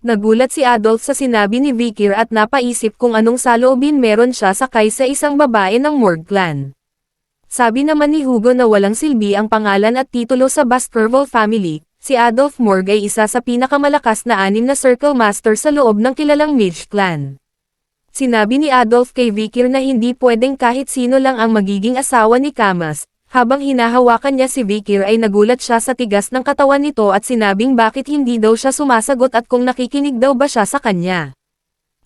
Nagulat si Adolf sa sinabi ni Vikir at napaisip kung anong saloobin meron siya sakay sa isang babae ng Morg clan. Sabi naman ni Hugo na walang silbi ang pangalan at titulo sa Baskerville family. Si Adolf Morg ay isa sa pinakamalakas na 6 na Circle Master sa loob ng kilalang Mage Clan. Sinabi ni Adolf kay Vikir na hindi pwedeng kahit sino lang ang magiging asawa ni Camas. Habang hinahawakan niya si Vikir ay nagulat siya sa tigas ng katawan nito at sinabing bakit hindi daw siya sumasagot at kung nakikinig daw ba siya sa kanya.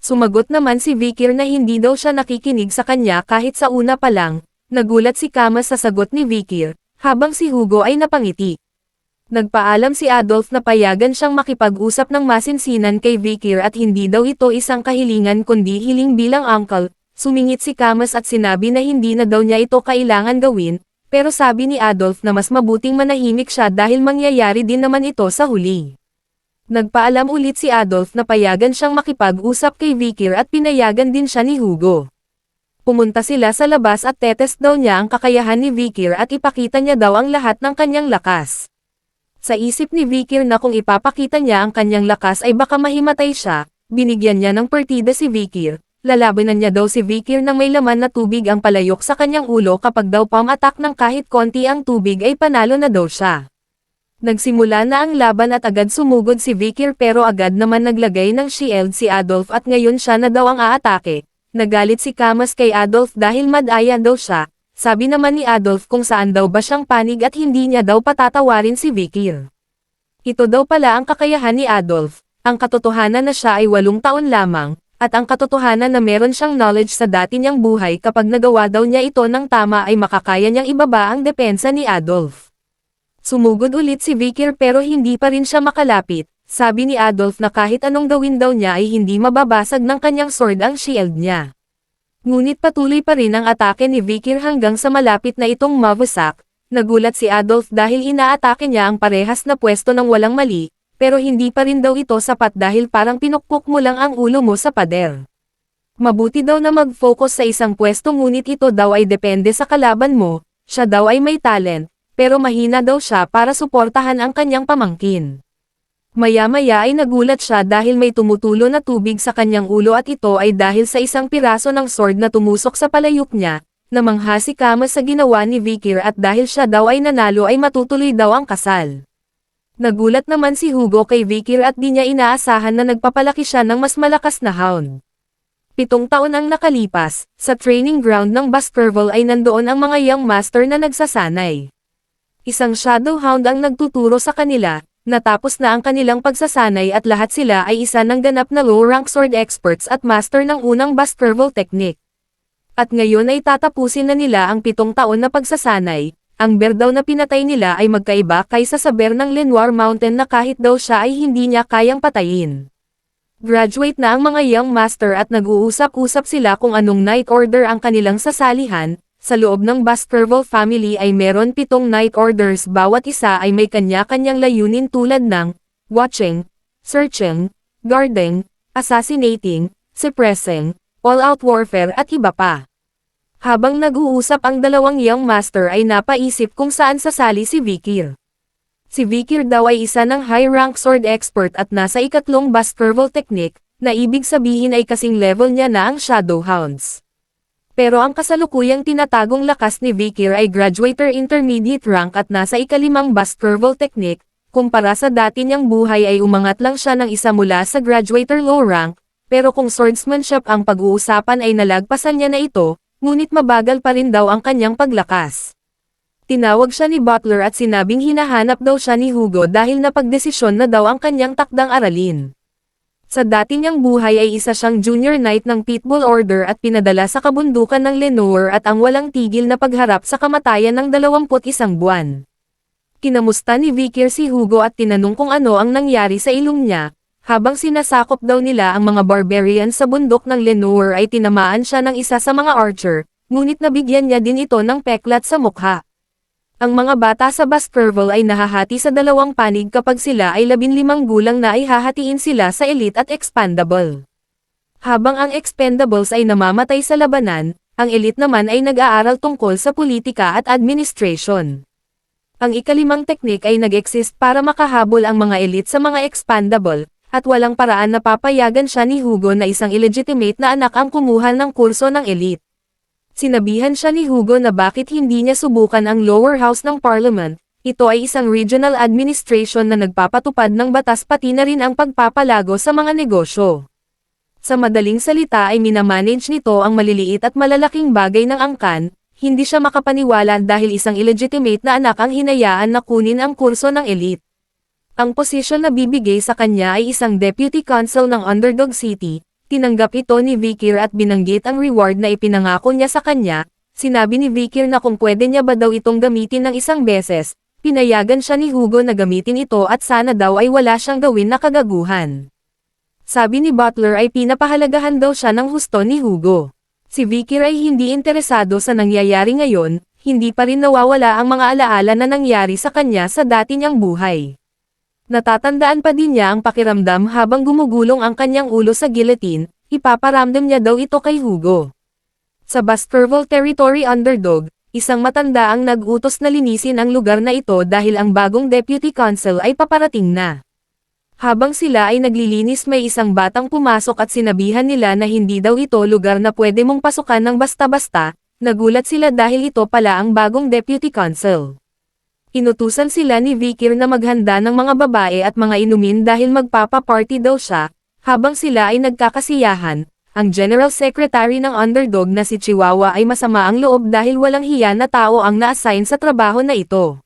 Sumagot naman si Vikir na hindi daw siya nakikinig sa kanya kahit sa una pa lang. Nagulat si Camas sa sagot ni Vikir, habang si Hugo ay napangiti. Nagpaalam si Adolf na payagan siyang makipag-usap ng masinsinan kay Vikir at hindi daw ito isang kahilingan kundi hiling bilang uncle. Sumingit si Camas at sinabi na hindi na daw niya ito kailangan gawin, pero sabi ni Adolf na mas mabuting manahimik siya dahil mangyayari din naman ito sa huli. Nagpaalam ulit si Adolf na payagan siyang makipag-usap kay Vikir at pinayagan din siya ni Hugo. Pumunta sila sa labas at tetest daw niya ang kakayahan ni Vikir at ipakita niya daw ang lahat ng kanyang lakas. Sa isip ni Vikir na kung ipapakita niya ang kanyang lakas ay baka mahimatay siya, binigyan niya ng partida si Vikir. Lalabanan niya daw si Vikir na may laman na tubig ang palayok sa kanyang ulo kapag daw pam-attack ng kahit konti ang tubig ay panalo na daw siya. Nagsimula na ang laban at agad sumugod si Vikir pero agad naman naglagay ng shield si Adolf at ngayon siya na daw ang aatake. Nagalit si Camas kay Adolf dahil madaya daw siya. Sabi naman ni Adolf kung saan daw ba siyang panig at hindi niya daw patatawarin si Vikir. Ito daw pala ang kakayahan ni Adolf, ang katotohanan na siya ay 8 taon lamang, at ang katotohanan na meron siyang knowledge sa dati niyang buhay kapag nagawa daw niya ito ng tama ay makakaya niyang ibaba ang depensa ni Adolf. Sumugod ulit si Vikir pero hindi pa rin siya makalapit. Sabi ni Adolf na kahit anong gawin daw niya ay hindi mababasag ng kanyang sword ang shield niya. Ngunit patuloy pa rin ang atake ni Vikir hanggang sa malapit na itong mawasak. Nagulat si Adolf dahil inaatake niya ang parehas na pwesto ng walang mali, pero hindi pa rin daw ito sapat dahil parang pinukpok mo lang ang ulo mo sa pader. Mabuti daw na mag-focus sa isang pwesto ngunit ito daw ay depende sa kalaban mo, siya daw ay may talent, pero mahina daw siya para suportahan ang kanyang pamangkin. Maya-maya ay nagulat siya dahil may tumutulo na tubig sa kanyang ulo at ito ay dahil sa isang piraso ng sword na tumusok sa palayok niya. Namangha si Camas sa ginawa ni Vikir at dahil siya daw ay nanalo ay matutuloy daw ang kasal. Nagulat naman si Hugo kay Vikir at di niya inaasahan na nagpapalaki siya ng mas malakas na hound. 7 taon ang nakalipas, sa training ground ng Baskerville ay nandoon ang mga young master na nagsasanay. Isang shadow hound ang nagtuturo sa kanila. Natapos na ang kanilang pagsasanay at lahat sila ay isa ng ganap na low-rank sword experts at master ng unang Baskerville technique. At ngayon ay tatapusin na nila ang 7 taon na pagsasanay. Ang bear daw na pinatay nila ay magkaiba kaysa sa bear ng Lenoir Mountain na kahit daw siya ay hindi niya kayang patayin. Graduate na ang mga young master at nag-uusap-usap sila kung anong night order ang kanilang sasalihan. Sa loob ng Baskerville family ay meron 7 night orders, bawat isa ay may kanya-kanyang layunin tulad ng watching, searching, guarding, assassinating, suppressing, all-out warfare at iba pa. Habang nag-uusap ang dalawang young master ay napaisip kung saan sasali si Vikir. Si Vikir daw ay isa ng high-rank sword expert at nasa 3 Baskerville technique, na ibig sabihin ay kasing level niya na ang Shadow Hounds. Pero ang kasalukuyang tinatagong lakas ni Vikir ay Graduator Intermediate rank at nasa 5 Baskerville technique, kumpara sa dati niyang buhay ay umangat lang siya ng isa mula sa Graduator low rank, pero kung swordsmanship ang pag-uusapan ay nalagpasan niya na ito, ngunit mabagal pa rin daw ang kanyang paglakas. Tinawag siya ni Butler at sinabing hinahanap daw siya ni Hugo dahil napagdesisyon na daw ang kanyang takdang aralin. Sa dati niyang buhay ay isa siyang junior knight ng Pitbull Order at pinadala sa kabundukan ng Lenoir at ang walang tigil na pagharap sa kamatayan ng 21 buwan. Kinamusta ni Vikir si Hugo at tinanong kung ano ang nangyari sa ilong niya. Habang sinasakop daw nila ang mga barbarian sa bundok ng Lenoir ay tinamaan siya ng isa sa mga archer, ngunit nabigyan niya din ito ng peklat sa mukha. Ang mga bata sa Baskerville ay nahahati sa 2 panig kapag sila ay 15 gulang na ay hahatiin sila sa elite at expendable. Habang ang expendables ay namamatay sa labanan, ang elite naman ay nag-aaral tungkol sa politika at administration. Ang ika-5 teknik ay nag-exist para makahabol ang mga elite sa mga expendable, at walang paraan na papayagan siya ni Hugo na isang illegitimate na anak ang kumuha ng kurso ng elite. Sinabihan siya ni Hugo na bakit hindi niya subukan ang lower house ng parliament. Ito ay isang regional administration na nagpapatupad ng batas pati na rin ang pagpapalago sa mga negosyo. Sa madaling salita ay minamanage nito ang maliliit at malalaking bagay ng angkan, hindi siya makapaniwala dahil isang illegitimate na anak ang hinayaan na kunin ang kurso ng elite. Ang posisyon na bibigay sa kanya ay isang deputy council ng Underdog City, tinanggap ito ni Vikir at binanggit ang reward na ipinangako niya sa kanya, sinabi ni Vikir na kung pwede niya ba daw itong gamitin ng isang beses, pinayagan siya ni Hugo na gamitin ito at sana daw ay wala siyang gawin na kagaguhan. Sabi ni Butler ay pinapahalagahan daw siya ng husto ni Hugo. Si Vikir ay hindi interesado sa nangyayari ngayon, hindi pa rin nawawala ang mga alaala na nangyari sa kanya sa dati niyang buhay. Natatandaan pa din niya ang pakiramdam habang gumugulong ang kanyang ulo sa guillotine, ipaparamdam niya daw ito kay Hugo. Sa Baskerville Territory Underdog, isang matanda ang nag-utos na linisin ang lugar na ito dahil ang bagong deputy council ay paparating na. Habang sila ay naglilinis may isang batang pumasok at sinabihan nila na hindi daw ito lugar na pwede mong pasukan ng basta-basta, nagulat sila dahil ito pala ang bagong deputy council. Inutusan sila ni Vikir na maghanda ng mga babae at mga inumin dahil magpapa-party daw siya, habang sila ay nagkakasiyahan. Ang General Secretary ng Underdog na si Chihuahua ay masama ang loob dahil walang hiya na tao ang na-assign sa trabaho na ito.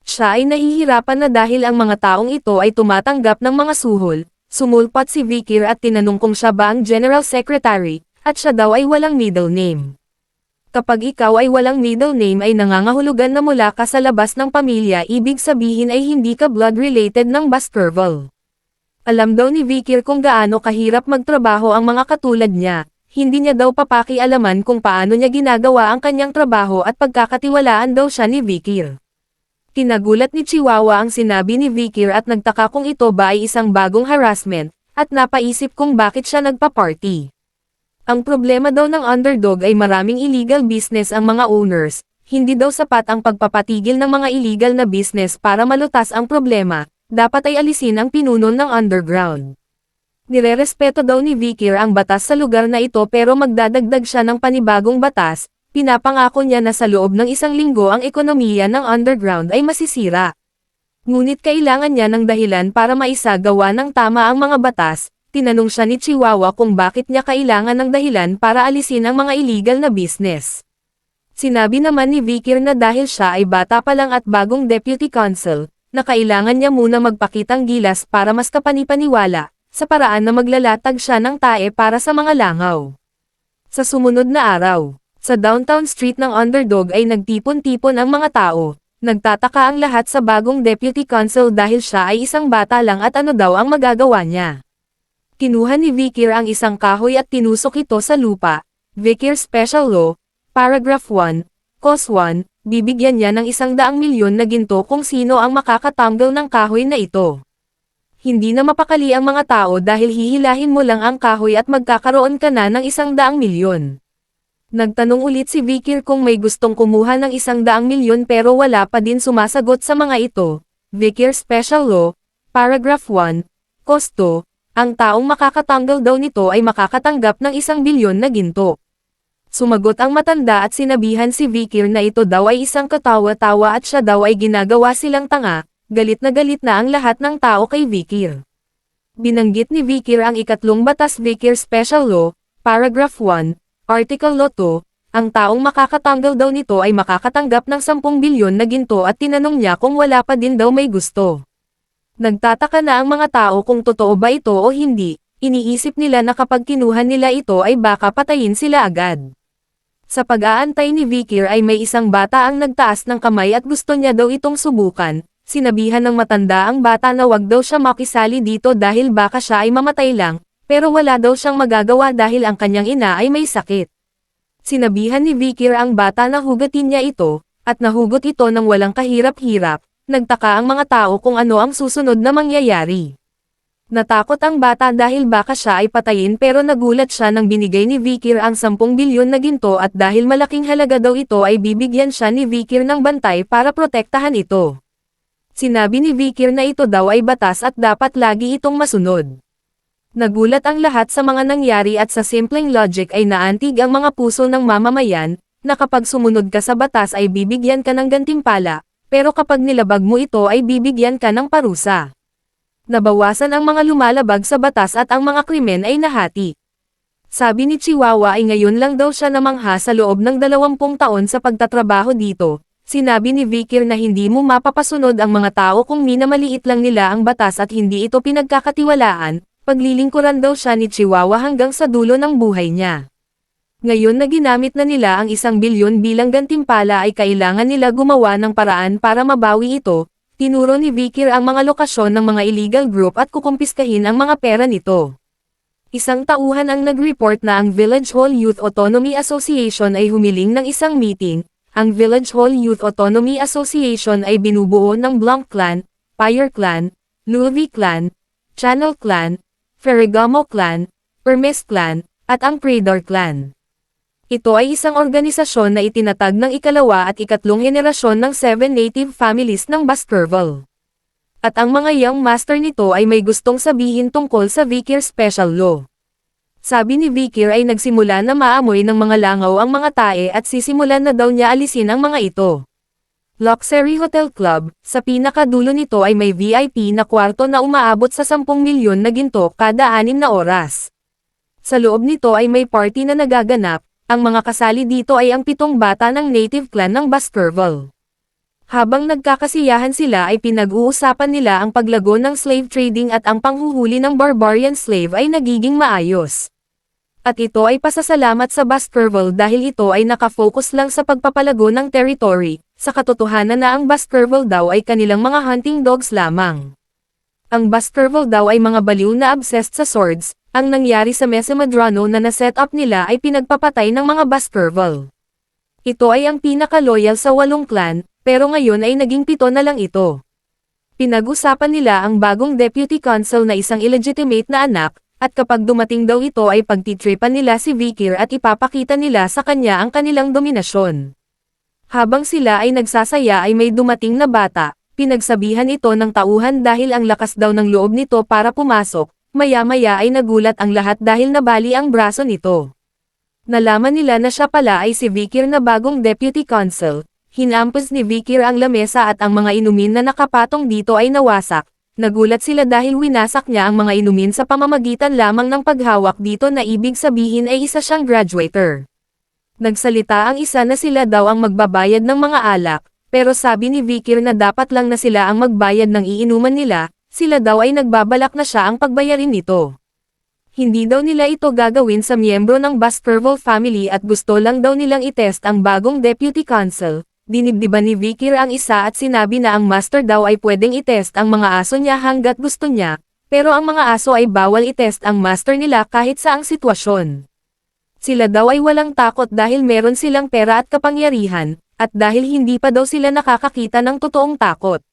Siya ay nahihirapan na dahil ang mga taong ito ay tumatanggap ng mga suhol, sumulpat si Vikir at tinanong kung siya ba ang General Secretary, at siya daw ay walang middle name. Kapag ikaw ay walang middle name ay nangangahulugan na mula ka sa labas ng pamilya ibig sabihin ay hindi ka blood-related ng Baskerville. Alam daw ni Vikir kung gaano kahirap magtrabaho ang mga katulad niya, hindi niya daw papakialaman kung paano niya ginagawa ang kanyang trabaho at pagkakatiwalaan daw siya ni Vikir. Tinagulat ni Chihuahua ang sinabi ni Vikir at nagtaka kung ito ba ay isang bagong harassment, at napaisip kung bakit siya nagpa-party. Ang problema daw ng Underdog ay maraming illegal business ang mga owners, hindi daw sapat ang pagpapatigil ng mga illegal na business para malutas ang problema. Dapat ay alisin ang pinuno ng underground. Nirerespeto daw ni Vikir ang batas sa lugar na ito pero magdadagdag siya ng panibagong batas, pinapangako niya na sa loob ng isang linggo ang ekonomiya ng underground ay masisira. Ngunit kailangan niya ng dahilan para maisagawa ng tama ang mga batas, tinanong siya ni Chihuahua kung bakit niya kailangan ng dahilan para alisin ang mga illegal na business. Sinabi naman ni Vikir na dahil siya ay bata pa lang at bagong deputy council, na kailangan niya muna magpakitang gilas para mas kapanipaniwala, sa paraan na maglalatag siya ng tae para sa mga langaw. Sa sumunod na araw, sa downtown street ng Underdog ay nagtipon-tipon ang mga tao, nagtataka ang lahat sa bagong deputy council dahil siya ay isang bata lang at ano daw ang magagawa niya. Kinuha ni Vikir ang isang kahoy at tinusok ito sa lupa, Vikir Special Law, Paragraph 1, Cause 1, bibigyan niya ng 100 milyon na ginto kung sino ang makakatanggal ng kahoy na ito. Hindi na mapakali ang mga tao dahil hihilahin mo lang ang kahoy at magkakaroon ka na ng 100 milyon. Nagtanong ulit si Vikir kung may gustong kumuha ng 100 milyon pero wala pa din sumasagot sa mga ito. Vikir Special Law, Paragraph 1, Kosto, ang taong makakatanggal daw nito ay makakatanggap ng 1 bilyon na ginto. Sumagot ang matanda at sinabihan si Vikir na ito daw ay isang katawa-tawa at siya daw ay ginagawa silang tanga, galit na ang lahat ng tao kay Vikir. Binanggit ni Vikir ang ikatlong batas Vikir Special Law, Paragraph 1, Article Law 2, ang taong makakatanggal daw nito ay makakatanggap ng 10 bilyon na ginto at tinanong niya kung wala pa din daw may gusto. Nagtataka na ang mga tao kung totoo ba ito o hindi, iniisip nila na kapag kinuha nila ito ay baka patayin sila agad. Sa pag-aantay ni Vikir ay may isang bata ang nagtaas ng kamay at gusto niya daw itong subukan, sinabihan ng matanda ang bata na wag daw siya makisali dito dahil baka siya ay mamatay lang, pero wala daw siyang magagawa dahil ang kanyang ina ay may sakit. Sinabihan ni Vikir ang bata na hugatin niya ito, at nahugot ito ng walang kahirap-hirap, nagtaka ang mga tao kung ano ang susunod na mangyayari. Natakot ang bata dahil baka siya ay patayin pero nagulat siya nang binigay ni Vikir ang 10 bilyon na ginto at dahil malaking halaga daw ito ay bibigyan siya ni Vikir ng bantay para protektahan ito. Sinabi ni Vikir na ito daw ay batas at dapat lagi itong masunod. Nagulat ang lahat sa mga nangyari at sa simpleng logic ay naantig ang mga puso ng mamamayan, na kapag sumunod ka sa batas ay bibigyan ka ng gantimpala, pero kapag nilabag mo ito ay bibigyan ka ng parusa. Nabawasan ang mga lumalabag sa batas at ang mga krimen ay nahati. Sabi ni Chihuahua ay ngayon lang daw siya namangha sa loob ng 20 taon sa pagtatrabaho dito. Sinabi ni Vikir na hindi mo mapapasunod ang mga tao kung minamaliit lang nila ang batas at hindi ito pinagkakatiwalaan, paglilingkuran daw siya ni Chihuahua hanggang sa dulo ng buhay niya. Ngayon na ginamit na nila ang 1 bilyon bilang gantimpala ay kailangan nila gumawa ng paraan para mabawi ito. Tinuro ni Vikir ang mga lokasyon ng mga illegal group at kukumpiskahin ang mga pera nito. Isang tauhan ang nag-report na ang Village Hall Youth Autonomy Association ay humiling ng isang meeting. Ang Village Hall Youth Autonomy Association ay binubuo ng Blanc Clan, Fire Clan, Luvi Clan, Channel Clan, Ferragamo Clan, Hermes Clan, at ang Prador Clan. Ito ay isang organisasyon na itinatag ng ikalawa at ikatlong henerasyon ng 7 native families ng Baskerville. At ang mga young master nito ay may gustong sabihin tungkol sa Vikir Special Law. Sabi ni Vikir ay nagsimula na maamoy ng mga langaw ang mga tae at sisimulan na daw niya alisin ang mga ito. Luxury Hotel Club, sa pinakadulo nito ay may VIP na kwarto na umaabot sa 10 milyon na ginto kada 6 na oras. Sa loob nito ay may party na nagaganap, ang mga kasali dito ay ang 7 bata ng native clan ng Baskerville. Habang nagkakasiyahan sila ay pinag-uusapan nila ang paglago ng slave trading at ang panghuhuli ng barbarian slave ay nagiging maayos. At ito ay pasasalamat sa Baskerville dahil ito ay nakafocus lang sa pagpapalago ng territory, sa katotohanan na ang Baskerville daw ay kanilang mga hunting dogs lamang. Ang Baskerville daw ay mga baliw na obsessed sa swords, ang nangyari sa Mesa Madrano na na-set up nila ay pinagpapatay ng mga Baskerville. Ito ay ang pinaka-loyal sa 8 clan, pero ngayon ay naging 7 na lang ito. Pinag-usapan nila ang bagong deputy consul na isang illegitimate na anak, at kapag dumating daw ito ay pagtitripan nila si Vikir at ipapakita nila sa kanya ang kanilang dominasyon. Habang sila ay nagsasaya ay may dumating na bata, pinagsabihan ito ng tauhan dahil ang lakas daw ng loob nito para pumasok, maya-maya ay nagulat ang lahat dahil nabali ang braso nito. Nalaman nila na siya pala ay si Vikir na bagong deputy consul, hinampas ni Vikir ang lamesa at ang mga inumin na nakapatong dito ay nawasak. Nagulat sila dahil winasak niya ang mga inumin sa pamamagitan lamang ng paghawak dito na ibig sabihin ay isa siyang graduator. Nagsalita ang isa na sila daw ang magbabayad ng mga alak, pero sabi ni Vikir na dapat lang na sila ang magbayad ng iinuman nila, sila daw ay nagbabalak na siya ang pagbayarin nito. Hindi daw nila ito gagawin sa miyembro ng Baskerville family at gusto lang daw nilang itest ang bagong deputy consul. Dinibdiban ni Vikir ang isa at sinabi na ang master daw ay pwedeng itest ang mga aso niya hanggat gusto niya, pero ang mga aso ay bawal itest ang master nila kahit saang sitwasyon. Sila daw ay walang takot dahil meron silang pera at kapangyarihan, at dahil hindi pa daw sila nakakakita ng totoong takot.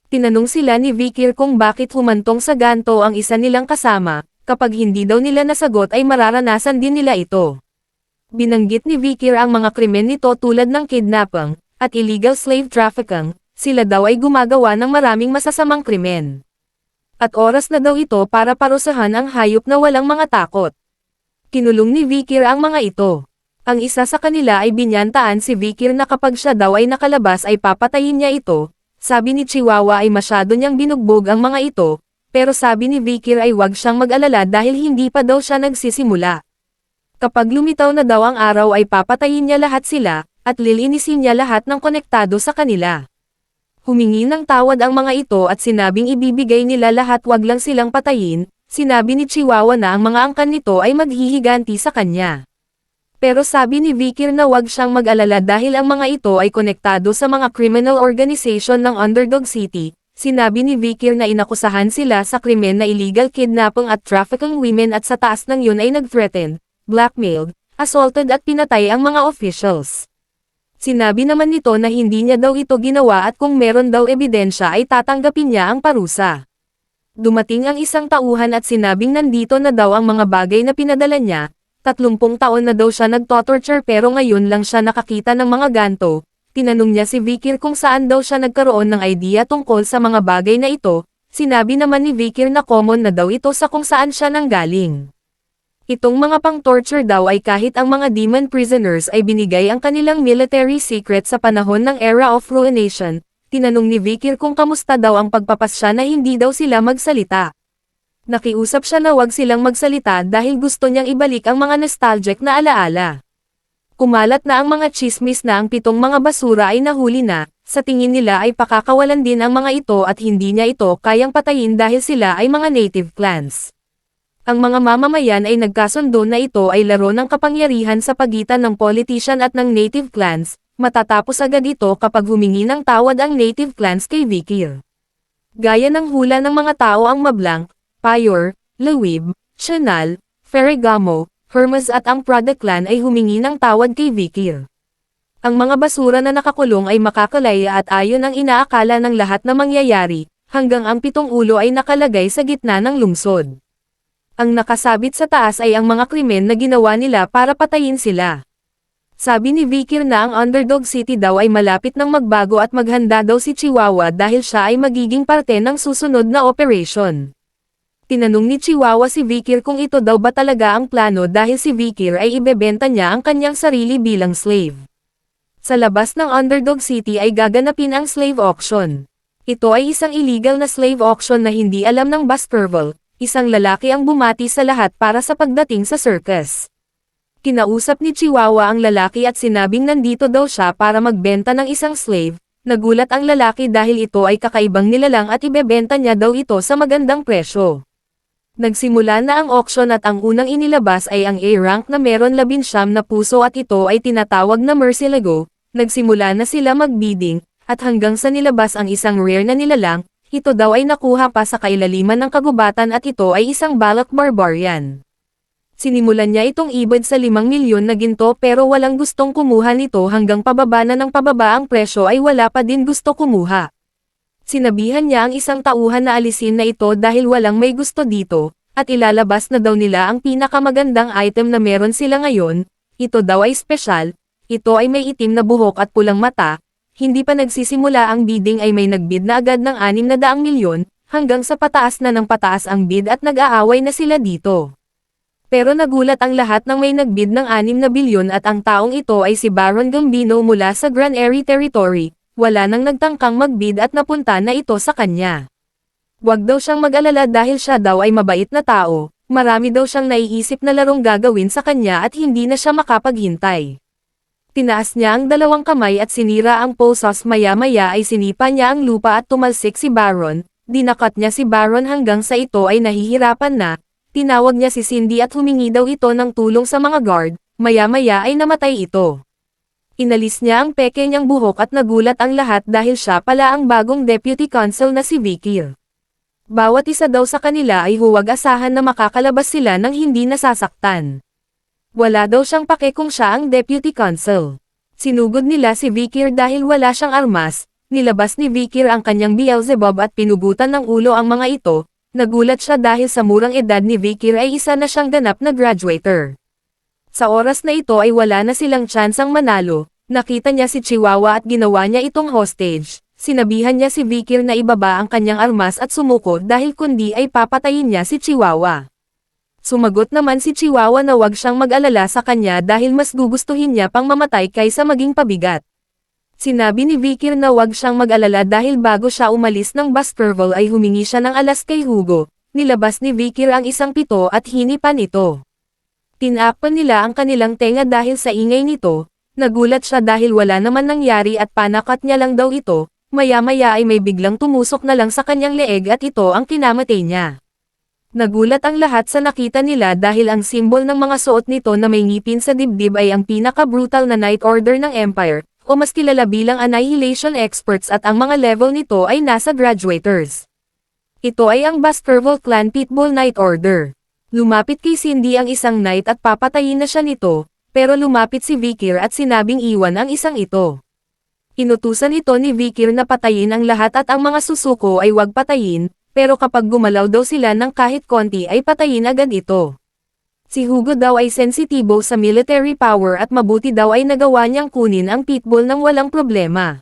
Tinanong sila ni Vikir kung bakit humantong sa ganto ang isa nilang kasama, kapag hindi daw nila nasagot ay mararanasan din nila ito. Binanggit ni Vikir ang mga krimen nito tulad ng kidnapping, at illegal slave trafficking, sila daw ay gumagawa ng maraming masasamang krimen. At oras na daw ito para parusahan ang hayop na walang mga takot. Kinulong ni Vikir ang mga ito. Ang isa sa kanila ay binyantaan si Vikir na kapag siya daw ay nakalabas ay papatayin niya ito. Sabi ni Chihuahua ay masyado niyang binugbog ang mga ito, pero sabi ni Vikir ay wag siyang mag-alala dahil hindi pa daw siya nagsisimula. Kapag lumitaw na daw ang araw ay papatayin niya lahat sila, at lilinisin niya lahat ng konektado sa kanila. Humingi ng tawad ang mga ito at sinabing ibibigay nila lahat wag lang silang patayin, sinabi ni Chihuahua na ang mga angkan nito ay maghihiganti sa kanya. Pero sabi ni Vikir na wag siyang mag-alala dahil ang mga ito ay konektado sa mga criminal organization ng Underdog City. Sinabi ni Vikir na inakusahan sila sa krimen na illegal kidnapping at trafficking women at sa taas ng yun ay nag-threatened, blackmailed, assaulted at pinatay ang mga officials. Sinabi naman nito na hindi niya daw ito ginawa at kung meron daw ebidensya ay tatanggapin niya ang parusa. Dumating ang isang tauhan at sinabing nandito na daw ang mga bagay na pinadala niya, 30 taon na daw siya nagtotorture pero ngayon lang siya nakakita ng mga ganto. Tinanong niya si Vikir kung saan daw siya nagkaroon ng idea tungkol sa mga bagay na ito, sinabi naman ni Vikir na common na daw ito sa kung saan siya nanggaling. Itong mga pang-torture daw ay kahit ang mga demon prisoners ay binigay ang kanilang military secret sa panahon ng Era of Ruination. Tinanong ni Vikir kung kamusta daw ang pagpapasya na hindi daw sila magsalita. Nakiusap siya na wag silang magsalita dahil gusto niyang ibalik ang mga nostalgic na alaala. Kumalat na ang mga chismis na ang 7 mga basura ay nahuli na, sa tingin nila ay pakakawalan din ang mga ito at hindi niya ito kayang patayin dahil sila ay mga native clans. Ang mga mamamayan ay nagkasundo na ito ay laro ng kapangyarihan sa pagitan ng politician at ng native clans, matatapos agad ito kapag humingi ng tawad ang native clans kay Vikir. Gaya ng hula ng mga tao ang Mablanc, Payor, Lewib, Chanal, Ferragamo, Hermes at ang Prada clan ay humingi ng tawad kay Vikir. Ang mga basura na nakakulong ay makakalaya at ayon ang inaakala ng lahat na mangyayari, hanggang ang 7 ulo ay nakalagay sa gitna ng lungsod. Ang nakasabit sa taas ay ang mga krimen na ginawa nila para patayin sila. Sabi ni Vikir na ang Underdog City daw ay malapit ng magbago at maghanda daw si Chihuahua dahil siya ay magiging parte ng susunod na operation. Tinanong ni Chihuahua si Vikir kung ito daw ba talaga ang plano dahil si Vikir ay ibebenta niya ang kanyang sarili bilang slave. Sa labas ng Underdog City ay gaganapin ang slave auction. Ito ay isang illegal na slave auction na hindi alam ng Baskerville, isang lalaki ang bumati sa lahat para sa pagdating sa circus. Kinausap ni Chihuahua ang lalaki at sinabing nandito daw siya para magbenta ng isang slave. Nagulat ang lalaki dahil ito ay kakaibang nilalang at ibebenta niya daw ito sa magandang presyo. Nagsimula na ang auction at ang unang inilabas ay ang A-rank na meron 19 na puso at ito ay tinatawag na Murcielago. Nagsimula na sila magbidding, at hanggang sa nilabas ang isang rare na nilalang, ito daw ay nakuha pa sa kailaliman ng kagubatan at ito ay isang Balak Barbarian. Sinimulan niya itong ibid sa 5 milyon na ginto pero walang gustong kumuha nito hanggang pababa na ng pababa ang presyo ay wala pa din gusto kumuha. Sinabihan niya ang isang tauhan na alisin na ito dahil walang may gusto dito, at ilalabas na daw nila ang pinakamagandang item na meron sila ngayon. Ito daw ay espesyal, ito ay may itim na buhok at pulang mata. Hindi pa nagsisimula ang bidding ay may nagbid na agad ng 600 milyon, hanggang sa pataas na ng pataas ang bid at nag-aaway na sila dito. Pero nagulat ang lahat nang may nagbid ng 6 na bilyon at ang taong ito ay si Baron Gambino mula sa Grand Airy Territory. Wala nang nagtangkang magbid at napunta na ito sa kanya. Huwag daw siyang mag-alala dahil siya daw ay mabait na tao, marami daw siyang naiisip na larong gagawin sa kanya at hindi na siya makapaghintay. Tinaas niya ang 2 kamay at sinira ang posos maya-maya ay sinipa niya ang lupa at tumalsik si Baron, dinakat niya si Baron hanggang sa ito ay nahihirapan na, tinawag niya si Cindy at humingi daw ito ng tulong sa mga guard, maya-maya ay namatay ito. Inalis niya ang peke niyang buhok at nagulat ang lahat dahil siya pala ang bagong deputy consul na si Vikir. Bawat isa daw sa kanila ay huwag asahan na makakalabas sila nang hindi nasasaktan. Wala daw siyang pake kung siya ang deputy consul. Sinugod nila si Vikir dahil wala siyang armas, nilabas ni Vikir ang kanyang Beelzebub at pinugutan ng ulo ang mga ito. Nagulat siya dahil sa murang edad ni Vikir ay isa na siyang ganap na graduator. Sa oras na ito ay wala na silang tsansang manalo, nakita niya si Chihuahua at ginawa niya itong hostage, sinabihan niya si Vikir na ibaba ang kanyang armas at sumuko dahil kundi ay papatayin niya si Chihuahua. Sumagot naman si Chihuahua na wag siyang mag-alala sa kanya dahil mas gugustuhin niya pang mamatay kaysa maging pabigat. Sinabi ni Vikir na wag siyang mag-alala dahil bago siya umalis ng Baskerville ay humingi siya ng alas kay Hugo, nilabas ni Vikir ang isang 7 at hinipan ito. Tinakpan nila ang kanilang tenga dahil sa ingay nito, nagulat siya dahil wala naman nangyari at panakat niya lang daw ito, maya-maya ay may biglang tumusok na lang sa kanyang leeg at ito ang kinamatay niya. Nagulat ang lahat sa nakita nila dahil ang simbol ng mga suot nito na may ngipin sa dibdib ay ang pinaka-brutal na Night Order ng Empire, o mas kilala bilang Annihilation Experts at ang mga level nito ay nasa graduators. Ito ay ang Baskerville Clan Pitbull Night Order. Lumapit kay Cindy ang isang knight at papatayin na siya nito, pero lumapit si Vikir at sinabing iwan ang isang ito. Inutusan ito ni Vikir na patayin ang lahat at ang mga susuko ay wag patayin, pero kapag gumalaw daw sila ng kahit konti ay patayin agad ito. Si Hugo daw ay sensitibo sa military power at mabuti daw ay nagawa niyang kunin ang pitbull nang walang problema.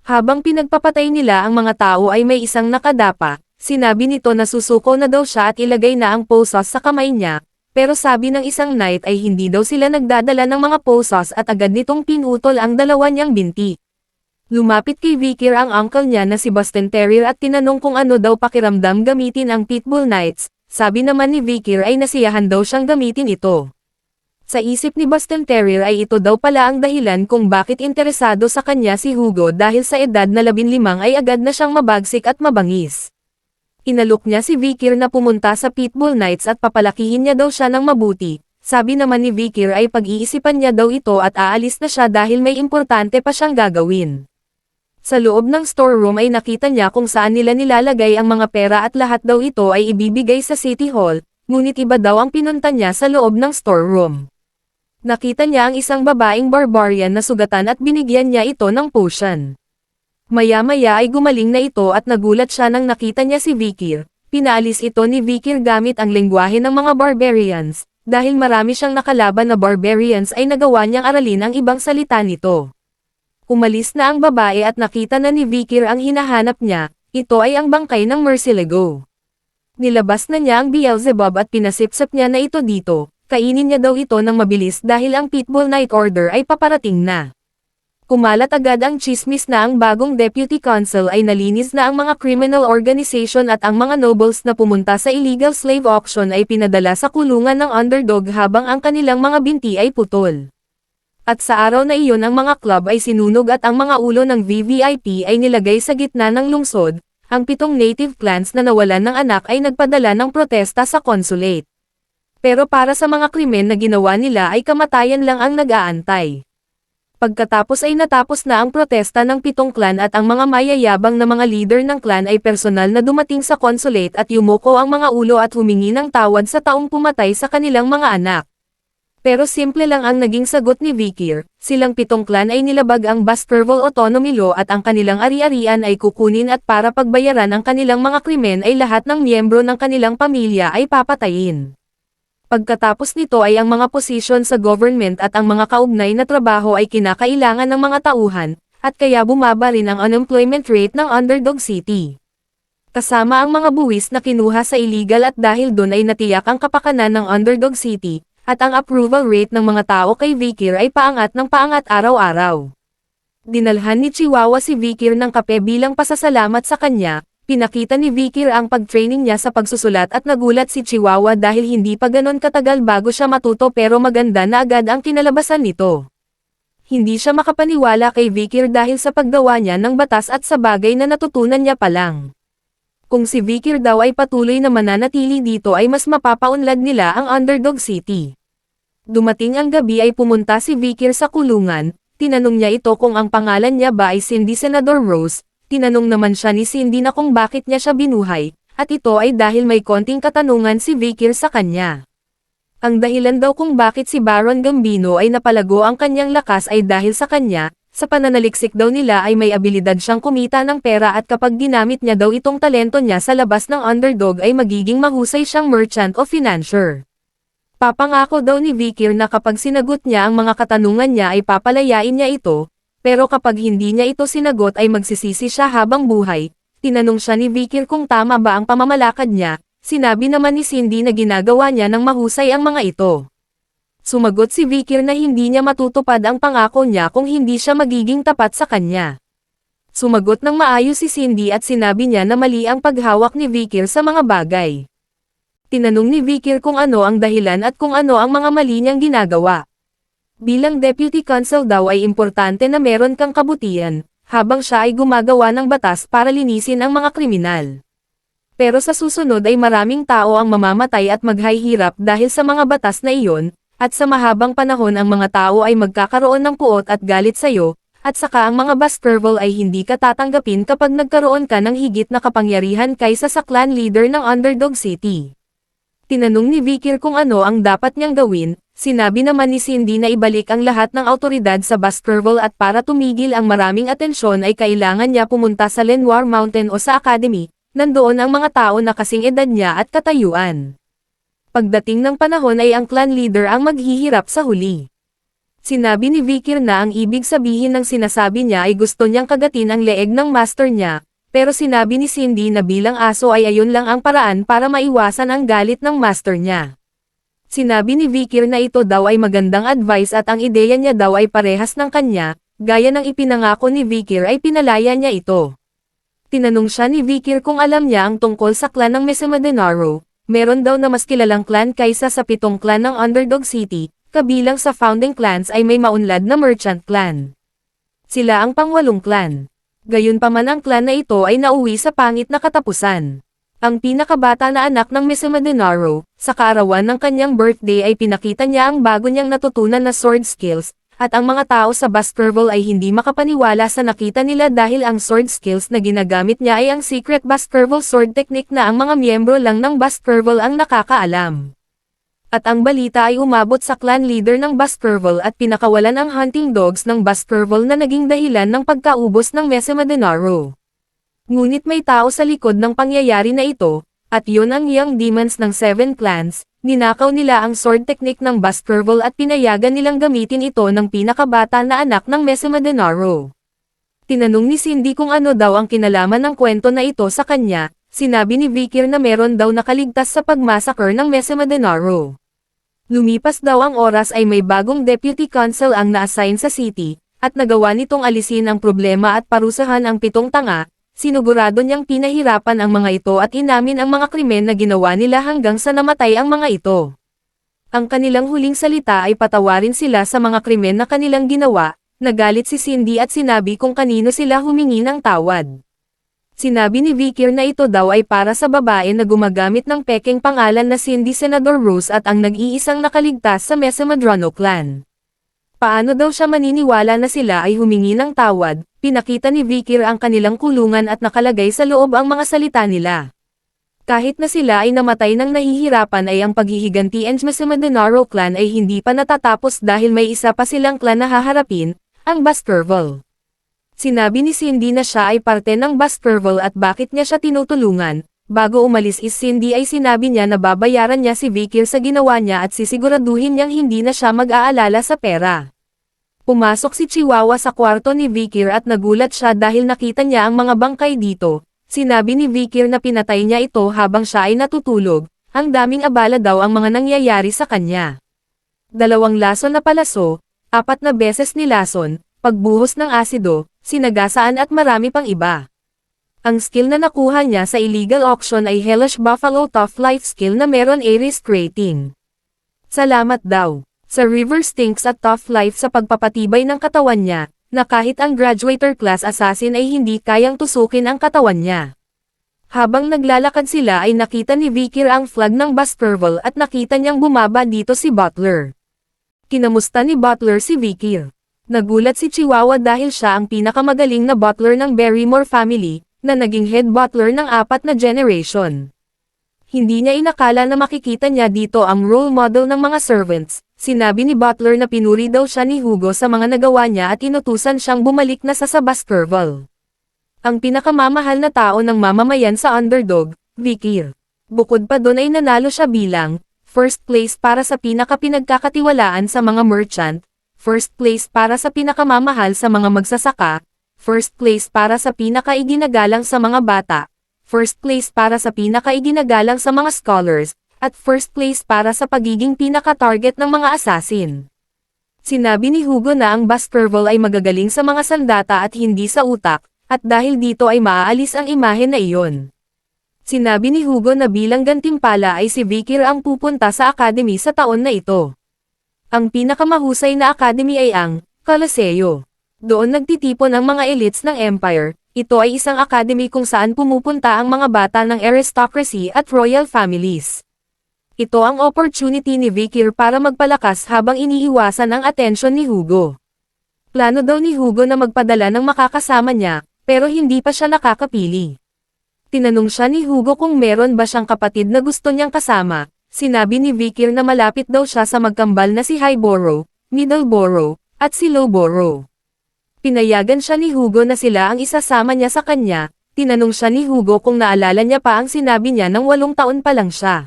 Habang pinagpapatay nila ang mga tao ay may isang nakadapa, sinabi nito na susuko na daw siya at ilagay na ang posos sa kamay niya, pero sabi ng isang knight ay hindi daw sila nagdadala ng mga posos at agad nitong pinutol ang dalawa niyang binti. Lumapit kay Vikir ang uncle niya na si Boston Terrier at tinanong kung ano daw pakiramdam gamitin ang Pitbull Knights. Sabi naman ni Vikir ay nasiyahan daw siyang gamitin ito. Sa isip ni Boston Terrier ay ito daw pala ang dahilan kung bakit interesado sa kanya si Hugo dahil sa edad na 15 ay agad na siyang mabagsik at mabangis. Inalok niya si Vikir na pumunta sa Pitbull Knights at papalakihin niya daw siya ng mabuti. Sabi naman ni Vikir ay pag-iisipan niya daw ito at aalis na siya dahil may importante pa siyang gagawin. Sa loob ng storeroom ay nakita niya kung saan nila nilalagay ang mga pera at lahat daw ito ay ibibigay sa City Hall, ngunit iba daw ang pinunta niya sa loob ng storeroom. Nakita niya ang isang babaeng barbarian na sugatan at binigyan niya ito ng potion. Maya-maya ay gumaling na ito at nagulat siya nang nakita niya si Vikir. Pinaalis ito ni Vikir gamit ang lengguwahe ng mga barbarians, dahil marami siyang nakalaban na barbarians ay nagawa niyang aralin ang ibang salita nito. Umalis na ang babae at nakita na ni Vikir ang hinahanap niya, ito ay ang bangkay ng Mercilego. Nilabas na niya ang Beelzebub at pinasipsap niya na ito dito, kainin niya daw ito ng mabilis dahil ang Pitbull Night Order ay paparating na. Kumalat agad ang chismis na ang bagong Deputy Consul ay nalinis na ang mga criminal organization at ang mga nobles na pumunta sa illegal slave auction ay pinadala sa kulungan ng underdog habang ang kanilang mga binti ay putol. At sa araw na iyon ang mga club ay sinunog at ang mga ulo ng VVIP ay nilagay sa gitna ng lungsod. Ang 7 native clans na nawalan ng anak ay nagpadala ng protesta sa consulate. Pero para sa mga krimen na ginawa nila ay kamatayan lang ang nag-aantay. Pagkatapos ay natapos na ang protesta ng 7 clan at ang mga mayayabang na mga leader ng clan ay personal na dumating sa consulate at yumuko ang mga ulo at humingi ng tawad sa taong pumatay sa kanilang mga anak. Pero simple lang ang naging sagot ni Vikir, silang 7 clan ay nilabag ang Baskerville Autonomy Law at ang kanilang ari-arian ay kukunin at para pagbayaran ang kanilang mga krimen ay lahat ng miyembro ng kanilang pamilya ay papatayin. Pagkatapos nito ay ang mga posisyon sa government at ang mga kaugnay na trabaho ay kinakailangan ng mga tauhan, at kaya bumaba rin ang unemployment rate ng Underdog City. Kasama ang mga buwis na kinuha sa illegal at dahil doon ay natiyak ang kapakanan ng Underdog City, at ang approval rate ng mga tao kay Vikir ay paangat ng paangat araw-araw. Dinalhan ni Chihuahua si Vikir ng kape bilang pasasalamat sa kanya, pinakita ni Vikir ang pag-training niya sa pagsusulat at nagulat si Chihuahua dahil hindi pa ganon katagal bago siya matuto pero maganda na agad ang kinalabasan nito. Hindi siya makapaniwala kay Vikir dahil sa paggawa niya ng batas at sa bagay na natutunan niya pa lang. Kung si Vikir daw ay patuloy na mananatili dito ay mas mapapaunlad nila ang Underdog City. Dumating ang gabi ay pumunta si Vikir sa kulungan, tinanong niya ito kung ang pangalan niya ba ay Cindy Senador Rose, tinanong naman siya ni Cindy na kung bakit niya siya binuhay, at ito ay dahil may konting katanungan si Vikir sa kanya. Ang dahilan daw kung bakit si Baron Gambino ay napalago ang kanyang lakas ay dahil sa kanya. Sa pananaliksik daw nila ay may abilidad siyang kumita ng pera at kapag ginamit niya daw itong talento niya sa labas ng underdog ay magiging mahusay siyang merchant o financier. Papangako daw ni Vikir na kapag sinagot niya ang mga katanungan niya ay papalayain niya ito, pero kapag hindi niya ito sinagot ay magsisisi siya habang buhay. Tinanong siya ni Vikir kung tama ba ang pamamalakad niya, sinabi naman ni Cindy na ginagawa niya ng mahusay ang mga ito. Sumagot si Vikir na hindi niya matutupad ang pangako niya kung hindi siya magiging tapat sa kanya. Sumagot ng maayos si Cindy at sinabi niya na mali ang paghawak ni Vikir sa mga bagay. Tinanong ni Vikir kung ano ang dahilan at kung ano ang mga mali niyang ginagawa. Bilang Deputy Consul daw ay importante na meron kang kabutihan, habang siya ay gumagawa ng batas para linisin ang mga kriminal. Pero sa susunod ay maraming tao ang mamamatay at maghihirap dahil sa mga batas na iyon, at sa mahabang panahon ang mga tao ay magkakaroon ng puot at galit sa'yo, at saka ang mga Baskerville ay hindi ka tatanggapin kapag nagkaroon ka ng higit na kapangyarihan kaysa sa clan leader ng Underdog City. Tinanong ni Vikir kung ano ang dapat niyang gawin, sinabi naman ni Cindy na ibalik ang lahat ng autoridad sa Baskerville at para tumigil ang maraming atensyon ay kailangan niya pumunta sa Lenoir Mountain o sa Academy, nandoon ang mga tao na kasing edad niya at katayuan. Pagdating ng panahon ay ang clan leader ang maghihirap sa huli. Sinabi ni Vikir na ang ibig sabihin ng sinasabi niya ay gusto niyang kagatin ang leeg ng master niya, pero sinabi ni Cindy na bilang aso ay ayun lang ang paraan para maiwasan ang galit ng master niya. Sinabi ni Vikir na ito daw ay magandang advice at ang ideya niya daw ay parehas ng kanya, gaya ng ipinangako ni Vikir ay pinalaya niya ito. Tinanong siya ni Vikir kung alam niya ang tungkol sa clan ng Mesamadenaro, meron daw na mas kilalang clan kaysa sa 7 clan ng Underdog City, kabilang sa founding clans ay may maunlad na Merchant Clan. Sila ang pang-8 clan. Gayunpaman ang clan na ito ay nauwi sa pangit na katapusan. Ang pinakabata na anak ng Mesamadenaro, sa kaarawan ng kanyang birthday ay pinakita niya ang bago niyang natutunan na sword skills, at ang mga tao sa Baskerville ay hindi makapaniwala sa nakita nila dahil ang sword skills na ginagamit niya ay ang secret Baskerville sword technique na ang mga miyembro lang ng Baskerville ang nakakaalam. At ang balita ay umabot sa clan leader ng Baskerville at pinakawalan ang hunting dogs ng Baskerville na naging dahilan ng pagkaubos ng Mesamadenaro. Ngunit may tao sa likod ng pangyayari na ito, at yun ang Young Demons ng 7 clans, ninakaw nila ang sword technique ng Baskerville at pinayagan nilang gamitin ito ng pinakabata na anak ng Mesamadenaro. Tinanong ni Cindy kung ano daw ang kinalaman ng kwento na ito sa kanya, sinabi ni Vikir na meron daw nakaligtas sa pagmassacre ng Mesamadenaro. Lumipas daw ang oras ay may bagong deputy consul ang na-assign sa city, at nagawa nitong alisin ang problema at parusahan ang 7 tanga. Sinugurado niyang pinahirapan ang mga ito at inamin ang mga krimen na ginawa nila hanggang sa namatay ang mga ito. Ang kanilang huling salita ay patawarin sila sa mga krimen na kanilang ginawa, nagalit si Cindy at sinabi kung kanino sila humingi ng tawad. Sinabi ni Vikir na ito daw ay para sa babae na gumagamit ng pekeng pangalan na Cindy Senador Rose at ang nag-iisang nakaligtas sa Mesamadrano clan. Paano daw siya maniniwala na sila ay humingi ng tawad? Pinakita ni Vikir ang kanilang kulungan at nakalagay sa loob ang mga salita nila. Kahit na sila ay namatay ng nahihirapan ay ang paghihiganti ng Mesamadenaro clan ay hindi pa natatapos dahil may isa pa silang clan na haharapin, ang Baskerville. Sinabi ni Cindy na siya ay parte ng Baskerville at bakit niya siya tinutulungan. Bago umalis Cindy ay sinabi niya na babayaran niya si Vikir sa ginawa niya at sisiguraduhin niyang hindi na siya mag-aalala sa pera. Pumasok si Chihuahua sa kwarto ni Vikir at nagulat siya dahil nakita niya ang mga bangkay dito. Sinabi ni Vikir na pinatay niya ito habang siya ay natutulog, ang daming abala daw ang mga nangyayari sa kanya. 2 lason na palaso, 4 na beses nilason, pagbuhos ng asido, sinagasaan at marami pang iba. Ang skill na nakuha niya sa illegal auction ay Hellish Buffalo Tough Life skill na meron a risk rating. Salamat daw sa River Stinks at Tough Life sa pagpapatibay ng katawan niya, na kahit ang graduator class assassin ay hindi kayang tusukin ang katawan niya. Habang naglalakad sila ay nakita ni Vikir ang flag ng Baskerville at nakita niyang bumaba dito si Butler. Kinamusta ni Butler si Vikir. Nagulat si Chihuahua dahil siya ang pinakamagaling na butler ng Barrymore family, na naging head butler ng 4 na generation. Hindi niya inakala na makikita niya dito ang role model ng mga servants. Sinabi ni Butler na pinuri daw siya ni Hugo sa mga nagawa niya at inutusan siyang bumalik na sa Baskerville. Ang pinakamamahal na tao ng mamamayan sa Underdog, Vikir. Bukod pa doon ay nanalo siya bilang first place para sa pinakapinagkakatiwalaan sa mga merchant, first place para sa pinakamamahal sa mga magsasaka, first place para sa pinakaiginagalang sa mga bata, first place para sa pinakaiginagalang sa mga scholars, at first place para sa pagiging pinaka-target ng mga assassin. Sinabi ni Hugo na ang Baskerville ay magagaling sa mga sandata at hindi sa utak, at dahil dito ay maaalis ang imahe na iyon. Sinabi ni Hugo na bilang gantimpala ay si Vikir ang pupunta sa academy sa taon na ito. Ang pinakamahusay na academy ay ang Coliseo. Doon nagtitipon ang mga elites ng Empire. Ito ay isang academy kung saan pumupunta ang mga bata ng aristocracy at royal families. Ito ang opportunity ni Vikir para magpalakas habang iniiwasan ang atensyon ni Hugo. Plano daw ni Hugo na magpadala ng makakasama niya, pero hindi pa siya nakakapili. Tinanong siya ni Hugo kung meron ba siyang kapatid na gusto niyang kasama. Sinabi ni Vikir na malapit daw siya sa magkambal na si Highborough, Middleborough, at si Lowborough. Pinayagan siya ni Hugo na sila ang isasama niya sa kanya. Tinanong siya ni Hugo kung naalala niya pa ang sinabi niya nang 8 taon pa lang siya.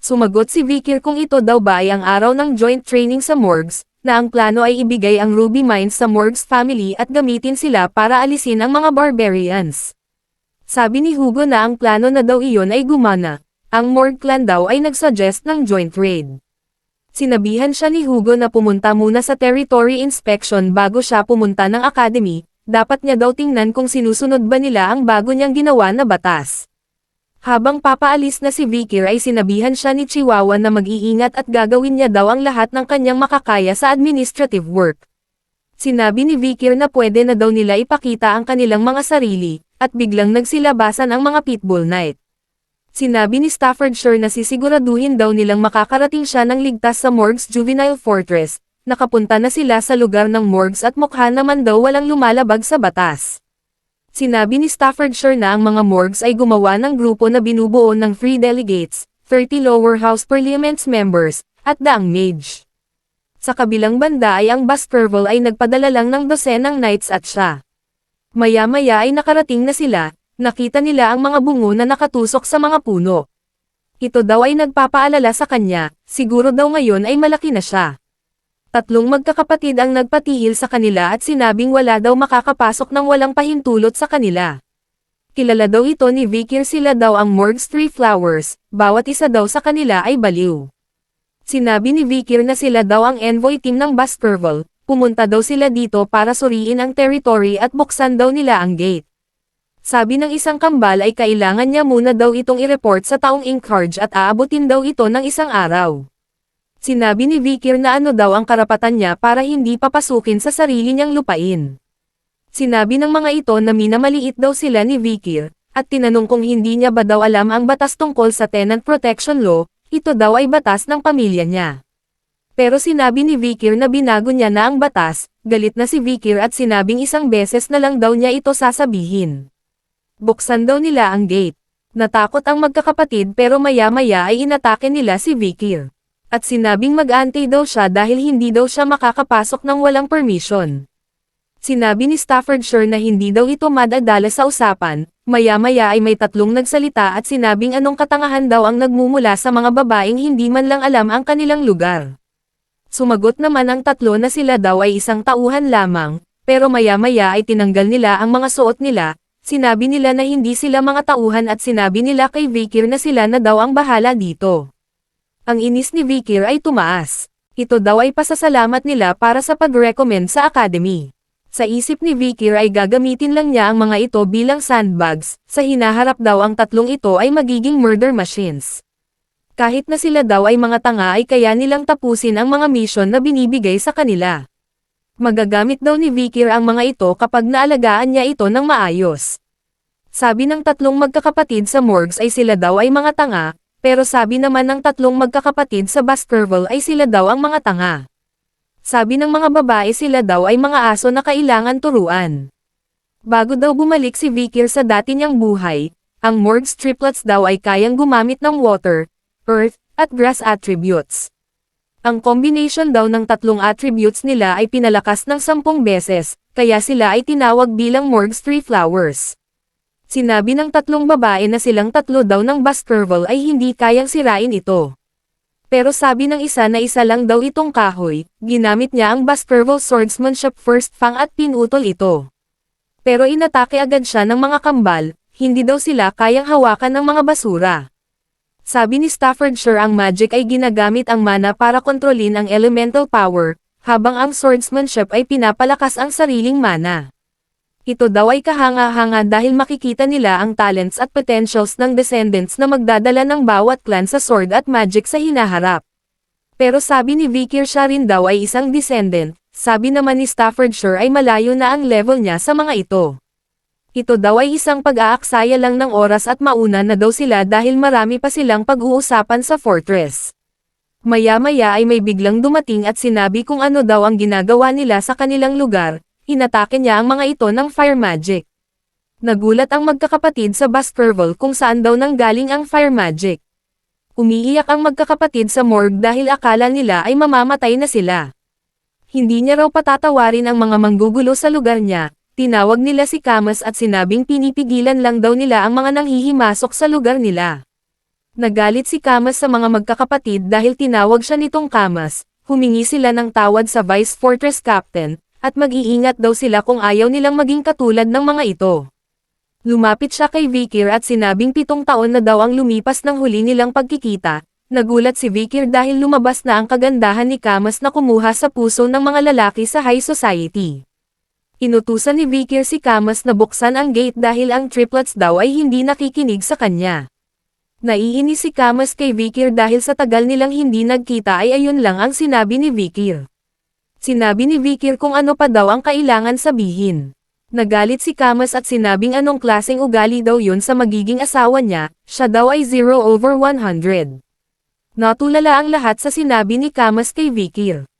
Sumagot si Vikir kung ito daw ba ay ang araw ng joint training sa Morgs, na ang plano ay ibigay ang Ruby Mines sa Morgs family at gamitin sila para alisin ang mga barbarians. Sabi ni Hugo na ang plano na daw iyon ay gumana. Ang Morg clan daw ay nagsuggest ng joint raid. Sinabihan siya ni Hugo na pumunta muna sa territory inspection bago siya pumunta ng academy, dapat niya daw tingnan kung sinusunod ba nila ang bago niyang ginawa na batas. Habang papaalis na si Vikir ay sinabihan siya ni Chihuahua na mag-iingat at gagawin niya daw ang lahat ng kanyang makakaya sa administrative work. Sinabi ni Vikir na pwede na daw nila ipakita ang kanilang mga sarili, at biglang nagsilabasan ang mga Pitbull Knight. Sinabi ni Staffordshire na sisiguraduhin daw nilang makakarating siya ng ligtas sa Morgs Juvenile Fortress, nakapunta na sila sa lugar ng Morgs at mukha naman daw walang lumalabag sa batas. Sinabi ni Staffordshire na ang mga Morgs ay gumawa ng grupo na binubuo ng 3 delegates, 30 lower house parliaments members, at daang mage. Sa kabilang banda ay ang Baskerville ay nagpadala lang ng dosenang knights at siya. Maya-maya ay nakarating na sila, nakita nila ang mga bungo na nakatusok sa mga puno. Ito daw ay nagpapaalala sa kanya, siguro daw ngayon ay malaki na siya. Tatlong magkakapatid ang nagpatihil sa kanila at sinabing wala daw makakapasok ng walang pahintulot sa kanila. Kilala daw ito ni Vikir, sila daw ang Morgs Three Flowers, bawat isa daw sa kanila ay baliw. Sinabi ni Vikir na sila daw ang envoy team ng Baskerville, pumunta daw sila dito para suriin ang territory at buksan daw nila ang gate. Sabi ng isang kambal ay kailangan niya muna daw itong i-report sa taong in charge at aabutin daw ito ng isang araw. Sinabi ni Vikir na ano daw ang karapatan niya para hindi papasukin sa sarili niyang lupain. Sinabi ng mga ito na minamaliit daw sila ni Vikir, at tinanong kung hindi niya ba daw alam ang batas tungkol sa tenant protection law, ito daw ay batas ng pamilya niya. Pero sinabi ni Vikir na binago niya na ang batas, galit na si Vikir at sinabing isang beses na lang daw niya ito sasabihin. Buksan daw nila ang gate. Natakot ang magkakapatid pero maya-maya ay inatake nila si Vikir. At sinabing mag-antay daw siya dahil hindi daw siya makakapasok ng walang permission. Sinabi ni Staffordshire na hindi daw ito madadala sa usapan, maya-maya ay may tatlong nagsalita at sinabing anong katangahan daw ang nagmumula sa mga babaeng hindi man lang alam ang kanilang lugar. Sumagot naman ang tatlo na sila daw ay isang tauhan lamang, pero maya-maya ay tinanggal nila ang mga suot nila, sinabi nila na hindi sila mga tauhan at sinabi nila kay Vikir na sila na daw ang bahala dito. Ang inis ni Vikir ay tumaas. Ito daw ay pasasalamat nila para sa pag-recommend sa academy. Sa isip ni Vikir ay gagamitin lang niya ang mga ito bilang sandbags, sa hinaharap daw ang tatlong ito ay magiging murder machines. Kahit na sila daw ay mga tanga ay kaya nilang tapusin ang mga mission na binibigay sa kanila. Magagamit daw ni Vikir ang mga ito kapag naalagaan niya ito ng maayos. Sabi ng tatlong magkakapatid sa Morgs ay sila daw ay mga tanga, pero sabi naman ng tatlong magkakapatid sa Baskerville ay sila daw ang mga tanga. Sabi ng mga babae sila daw ay mga aso na kailangan turuan. Bago daw bumalik si Vikir sa dati niyang buhay, ang Morgs triplets daw ay kayang gumamit ng water, earth, at grass attributes. Ang combination daw ng tatlong attributes nila ay pinalakas ng 10 beses, kaya sila ay tinawag bilang Morgs Three Flowers. Sinabi ng tatlong babae na silang tatlo daw ng Baskerville ay hindi kayang sirain ito. Pero sabi ng isa na isa lang daw itong kahoy, ginamit niya ang Baskerville swordsmanship first fang at pinutol ito. Pero inatake agad siya ng mga kambal, hindi daw sila kayang hawakan ng mga basura. Sabi ni Staffordshire ang magic ay ginagamit ang mana para kontrolin ang elemental power, habang ang swordsmanship ay pinapalakas ang sariling mana. Ito daw ay kahanga-hanga dahil makikita nila ang talents at potentials ng descendants na magdadala ng bawat clan sa sword at magic sa hinaharap. Pero sabi ni Vikir siya rin daw ay isang descendant, sabi naman ni Staffordshire ay malayo na ang level niya sa mga ito. Ito daw ay isang pag-aaksaya lang ng oras at mauna na daw sila dahil marami pa silang pag-uusapan sa fortress. Maya-maya ay may biglang dumating at sinabi kung ano daw ang ginagawa nila sa kanilang lugar. Inatake niya ang mga ito ng fire magic. Nagulat ang magkakapatid sa Baskerville kung saan daw nanggaling ang fire magic. Umiiyak ang magkakapatid sa morgue dahil akala nila ay mamamatay na sila. Hindi niya raw patatawarin ang mga manggugulo sa lugar niya, tinawag nila si Camus at sinabing pinipigilan lang daw nila ang mga nanghihimasok sa lugar nila. Nagalit si Kamas sa mga magkakapatid dahil tinawag siya nitong Kamas, humingi sila ng tawad sa Vice Fortress Captain, at mag-iingat daw sila kung ayaw nilang maging katulad ng mga ito. Lumapit siya kay Vikir at sinabing 7 taon na daw ang lumipas ng huli nilang pagkikita. Nagulat si Vikir dahil lumabas na ang kagandahan ni Kamas na kumuha sa puso ng mga lalaki sa high society. Inutusan ni Vikir si Kamas na buksan ang gate dahil ang triplets daw ay hindi nakikinig sa kanya. Naiinis si Kamas kay Vikir dahil sa tagal nilang hindi nagkita ay ayun lang ang sinabi ni Vikir. Sinabi ni Vikir kung ano pa daw ang kailangan sabihin. Nagalit si Kamas at sinabing anong klaseng ugali daw yun sa magiging asawa niya, siya daw ay 0/100. Natulala ang lahat sa sinabi ni Kamas kay Vikir.